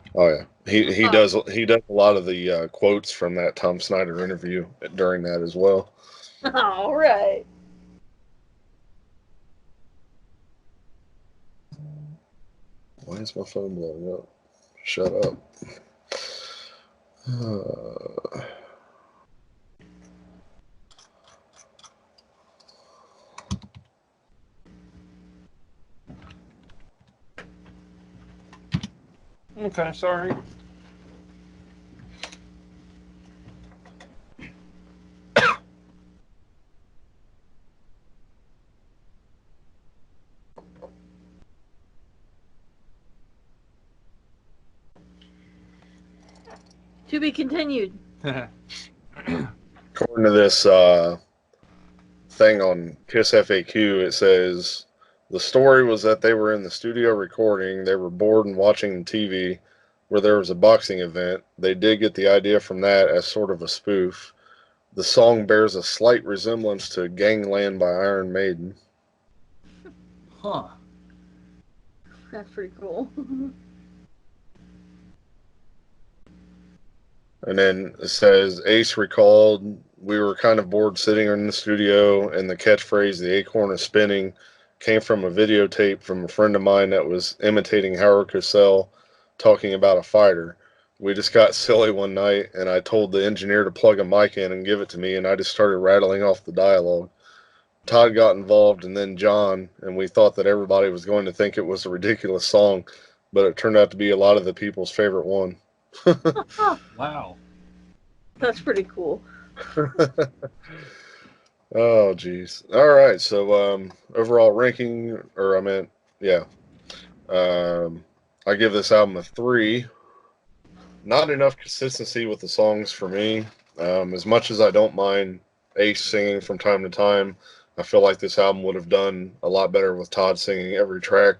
He does a lot of the quotes from that Tom Snyder interview during that as well. All right. Why is my phone blowing up? Shut up. Okay, sorry. To be continued. According to this thing on Kiss FAQ, it says the story was that they were in the studio recording. They were bored and watching TV where there was a boxing event. They did get the idea from that as sort of a spoof. The song bears a slight resemblance to Gangland by Iron Maiden. Huh. That's pretty cool. And then it says Ace recalled, we were kind of bored sitting in the studio, and the catchphrase, the acorn is spinning, came from a videotape from a friend of mine that was imitating Howard Cosell talking about a fighter. We just got silly one night, and I told the engineer to plug a mic in and give it to me, and I just started rattling off the dialogue. Todd got involved, and then John, and we thought that everybody was going to think it was a ridiculous song, but it turned out to be a lot of the people's favorite one. Wow. That's pretty cool. Oh, geez. All right. So, overall ranking, or I meant, yeah. I give this album a 3. Not enough consistency with the songs for me. As much as I don't mind Ace singing from time to time, I feel like this album would have done a lot better with Todd singing every track.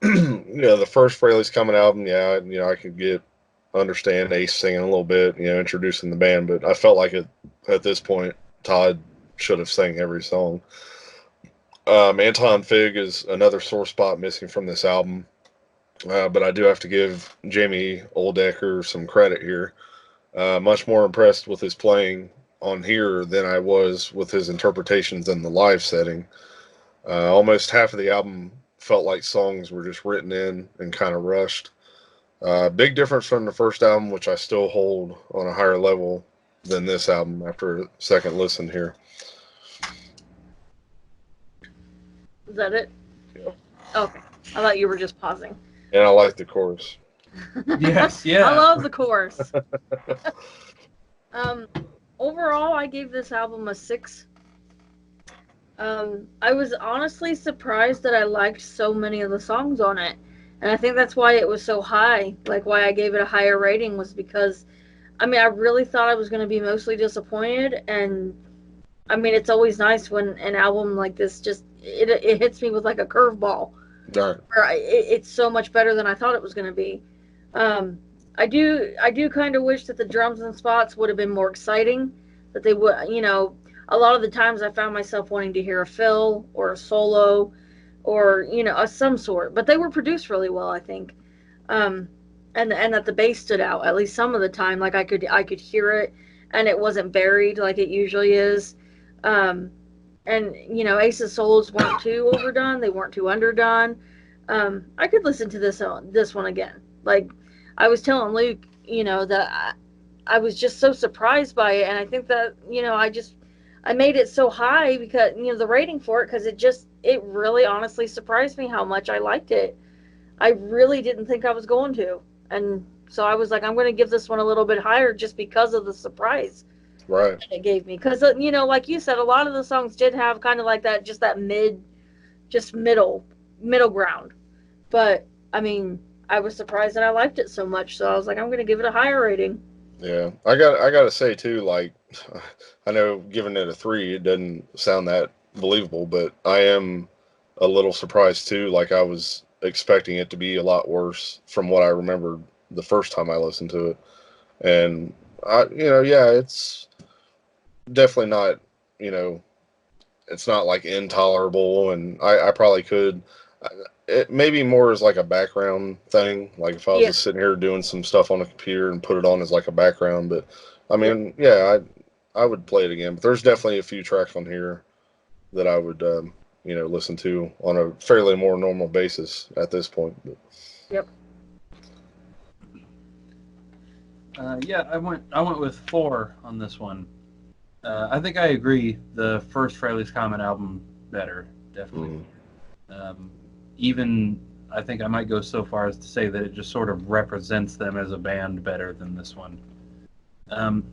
The first Frehley's Coming album, yeah, I could understand Ace singing a little bit, introducing the band, but I felt like at this point, Todd should have sang every song. Anton Fig is another sore spot missing from this album, but I do have to give Jamie Oldecker some credit here. Much more impressed with his playing on here than I was with his interpretations in the live setting. Almost half of the album felt like songs were just written in and kind of rushed. Big difference from the first album, which I still hold on a higher level than this album after a second listen here. Is that it? Yeah. Okay. I thought you were just pausing. And I like the chorus. Yes, yeah. I love the chorus. Overall, I gave this album a 6. I was honestly surprised that I liked so many of the songs on it. And I think that's why it was so high. Like, why I gave it a higher rating was because, I really thought I was going to be mostly disappointed. And, it's always nice when an album like this it hits me with like a curveball. Right. It's so much better than I thought it was going to be. I do kind of wish that the drums and spots would have been more exciting. That they would, a lot of the times I found myself wanting to hear a fill or a solo, or some sort. But they were produced really well, I think, and that the bass stood out at least some of the time. Like I could hear it, and it wasn't buried like it usually is. And Ace's solos weren't too overdone. They weren't too underdone. I could listen to this one again. Like I was telling Luke, that I was just so surprised by it, and I think that I made it so high because the rating for it, because it really honestly surprised me how much I liked it. I really didn't think I was going to, and so I was like, I'm going to give this one a little bit higher just because of the surprise. Right. That it gave me, because like you said, a lot of the songs did have kind of like that, just that middle ground. But I was surprised that I liked it so much, so I was like, I'm going to give it a higher rating. Yeah, I got to say too, like, I know giving it a 3, it doesn't sound that believable, but I am a little surprised too. Like I was expecting it to be a lot worse from what I remember the first time I listened to it, and yeah, it's definitely not, it's not like intolerable, and I probably could. It maybe more as like a background thing. Like if I was just sitting here doing some stuff on a computer and put it on as like a background, but yeah, I would play it again. But there's definitely a few tracks on here that I would listen to on a fairly more normal basis at this point. But. Yep. Yeah, I went with 4 on this one. I think I agree. The first Frehley's Comet album better, definitely. Even I think I might go so far as to say that it just sort of represents them as a band better than this one.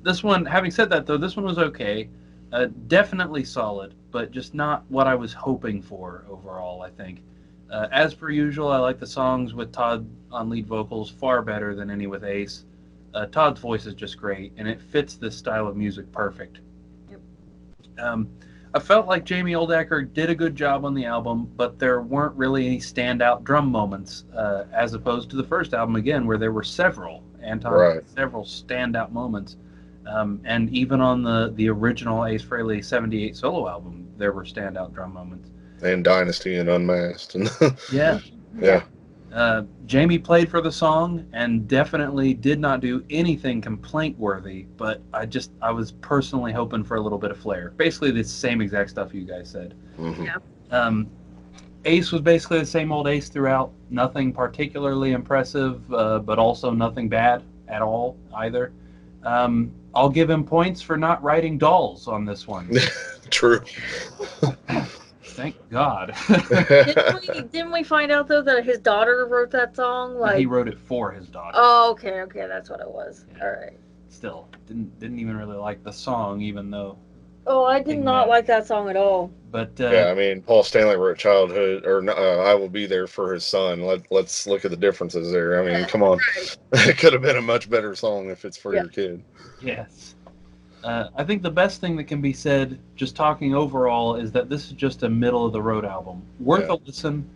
This one, having said that though, this one was okay. Definitely solid, but just not what I was hoping for overall, I think. As per usual, I like the songs with Todd on lead vocals far better than any with Ace. Todd's voice is just great, and it fits this style of music perfect. Yep. I felt like Jamie Oldacker did a good job on the album, but there weren't really any standout drum moments, as opposed to the first album, again, where there were several. Anton Right. had several standout moments. And even on the original Ace Frehley 78 solo album, there were standout drum moments. And Dynasty and Unmasked. And Yeah. yeah. Jamie played for the song and definitely did not do anything complaint worthy, but I was personally hoping for a little bit of flair. Basically the same exact stuff you guys said. Mm-hmm. Yeah. Ace was basically the same old Ace throughout. Nothing particularly impressive, but also nothing bad at all either. I'll give him points for not writing dolls on this one. True. Thank God. Didn't we find out though that his daughter wrote that song? Like He wrote it for his daughter. Oh, okay, that's what it was. Yeah. All right. Still, didn't even really like the song, even though. Oh, I did not like that song at all. But yeah, I mean, Paul Stanley wrote "Childhood" or "I Will Be There" for his son. Let's look at the differences there. I mean, come on, it could have been a much better song if it's for your kid. Yes. I think the best thing that can be said, just talking overall, is that this is just a middle-of-the-road album. Worth a listen,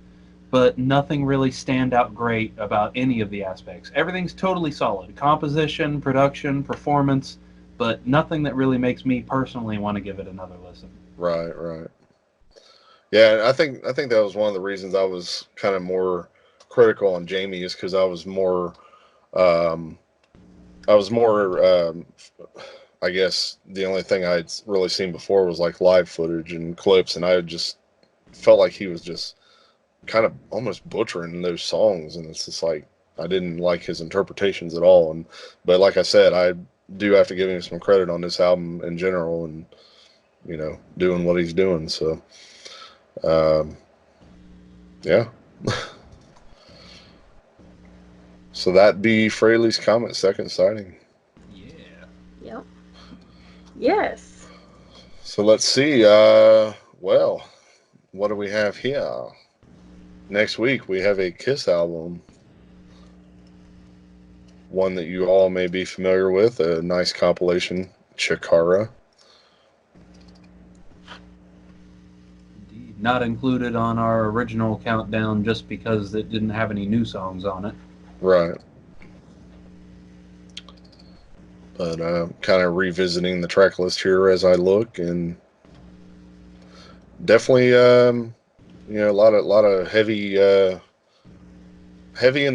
but nothing really stand out great about any of the aspects. Everything's totally solid. Composition, production, performance, but nothing that really makes me personally want to give it another listen. Right. Yeah, I think that was one of the reasons I was kind of more critical on Jamie, is because I was more I guess the only thing I'd really seen before was like live footage and clips, and I just felt like he was just kind of almost butchering those songs, and it's just like I didn't like his interpretations at all. But like I said, I do have to give him some credit on this album in general, and doing what he's doing. So, yeah. So that be Frehley's Comet second sighting. Yep. Yes. So let's see. Well, what do we have here? Next week we have a Kiss album. One that you all may be familiar with, a nice compilation, Chikara. Indeed. Not included on our original countdown just because it didn't have any new songs on it. Right. But kind of revisiting the track list here as I look, and definitely, a lot of heavy in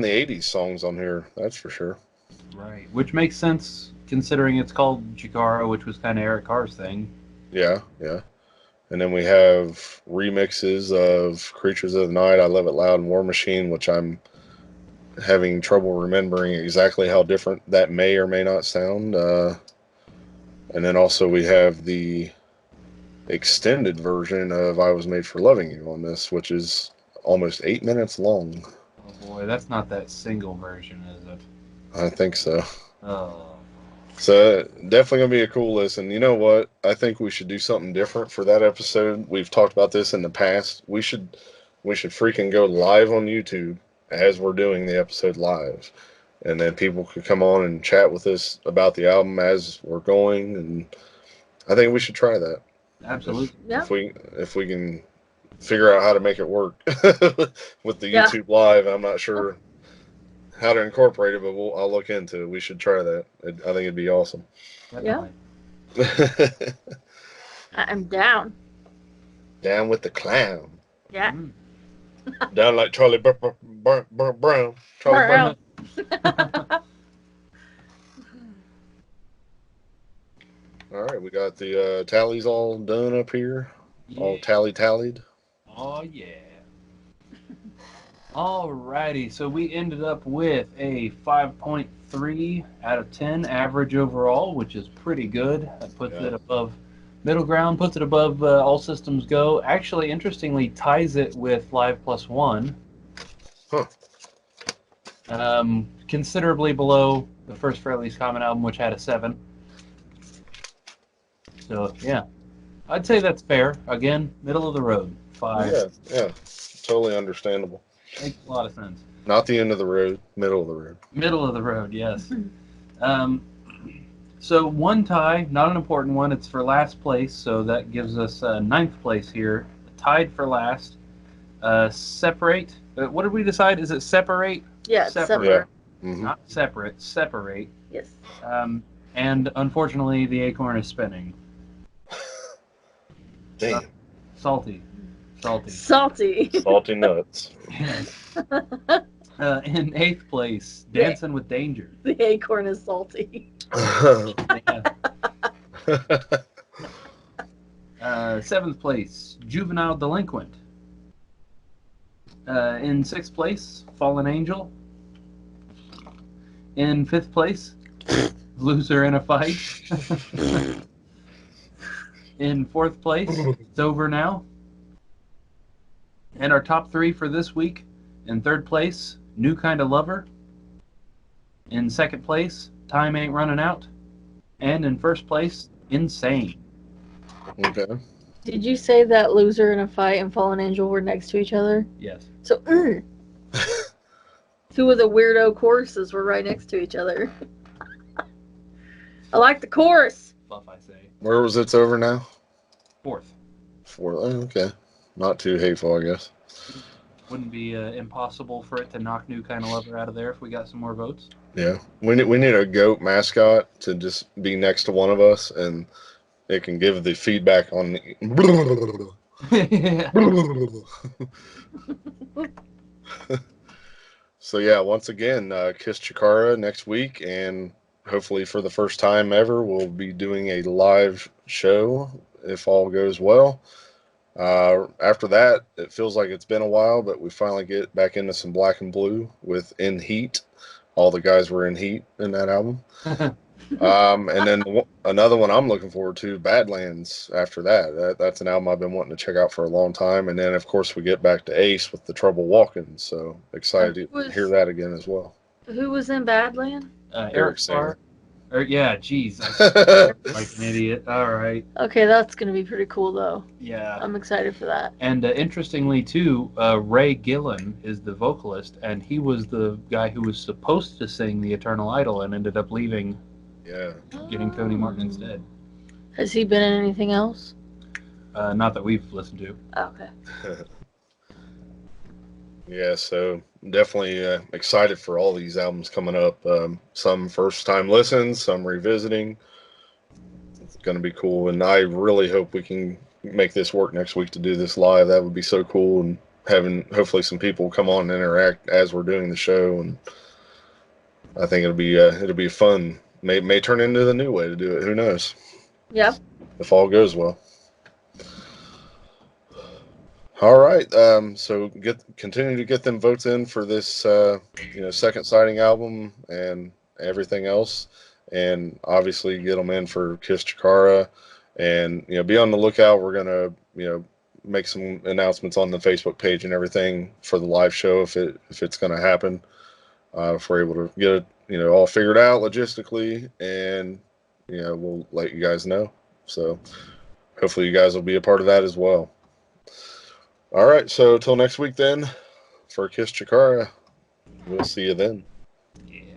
the '80s songs on here. That's for sure. Right, which makes sense considering it's called Chikara, which was kind of Eric Carr's thing. Yeah. And then we have remixes of Creatures of the Night, I Love It Loud, and War Machine, which I'm having trouble remembering exactly how different that may or may not sound. And then also we have the extended version of I Was Made for Loving You on this, which is almost 8 minutes long. Oh boy, that's not that single version, is it? I think so. Oh. So definitely going to be a cool listen. You know what? I think we should do something different for that episode. We've talked about this in the past. We should freaking go live on YouTube as we're doing the episode live, and then people could come on and chat with us about the album as we're going, and I think we should try that. Absolutely. If we can figure out how to make it work with the YouTube live. I'm not sure how to incorporate it, but I'll look into it. We should try that. I think it'd be awesome. Definitely. Yeah. I'm down. Down with the clown. Yeah. Down like Charlie Brown. Charlie Brown. All right, we got the tallies all done up here. Yeah. All tallied. Oh, yeah. Alrighty, so we ended up with a 5.3 out of 10 average overall, which is pretty good. That puts it above middle ground, puts it above All Systems Go. Actually, interestingly, ties it with Live Plus One. Huh. Considerably below the first Frehley's Comet album, which had a 7. So, yeah. I'd say that's fair. Again, middle of the road. 5. Yeah. Totally understandable. Makes a lot of sense. Not the end of the road, middle of the road. Middle of the road, yes. So one tie, not an important one. It's for last place, so that gives us ninth place here, tied for last. Separate. What did we decide? Is it separate? Yeah, it's Separate. separate. Yeah. Mm-hmm. Not separate. Separate. Yes. And unfortunately, the acorn is spinning. Damn. Salty. Salty. Salty nuts. Yes. In eighth place, Dancing with Danger. The acorn is salty. Yeah. Seventh place, Juvenile Delinquent. In sixth place, Fallen Angel. In fifth place, Loser in a Fight. In fourth place, It's Over Now. And our top three for this week: in third place, New Kind of Lover. In second place, Time Ain't Running Out. And in first place, Insane. Okay. Did you say that Loser in a Fight and Fallen Angel were next to each other? Yes. So, two of the weirdo choruses were right next to each other. I like the chorus. Buff, I say. Where was It's Over Now? Fourth. Okay. Not too hateful, I guess. Wouldn't be impossible for it to knock New Kind of Lover out of there if we got some more votes. Yeah. We need a goat mascot to just be next to one of us, and it can give the feedback on the... So yeah, once again, Kiss Chikara next week, and hopefully for the first time ever, we'll be doing a live show if all goes well. After that, it feels like it's been a while, but we finally get back into some Black and Blue with In Heat. All the guys were in heat in that album. And then another one I'm looking forward to, Badlands. After that, that's an album I've been wanting to check out for a long time. And then, of course, we get back to Ace with The Trouble Walking. So excited to hear that again as well. Who was in Badland? Eric Starr. Yeah, geez. Like an idiot. All right. Okay, that's going to be pretty cool, though. Yeah. I'm excited for that. And interestingly, too, Ray Gillen is the vocalist, and he was the guy who was supposed to sing The Eternal Idol and ended up leaving. Yeah. Getting Tony Martin instead. Has he been in anything else? Not that we've listened to. Oh, okay. Yeah, so definitely excited for all these albums coming up. Some first time listens, some revisiting. It's going to be cool, and I really hope we can make this work next week to do this live. That would be so cool, and having hopefully some people come on and interact as we're doing the show, and I think it'll be fun. May turn into the new way to do it. Who knows? Yep. If all goes well. All right. So continue to get them votes in for this, second sighting album and everything else, and obviously get them in for Kiss Chikara, and be on the lookout. We're gonna make some announcements on the Facebook page and everything for the live show if it's gonna happen. If we're able to get it all figured out logistically, and we'll let you guys know. So hopefully you guys will be a part of that as well. All right, so till next week then, for Kiss Chikara, we'll see you then. Yeah.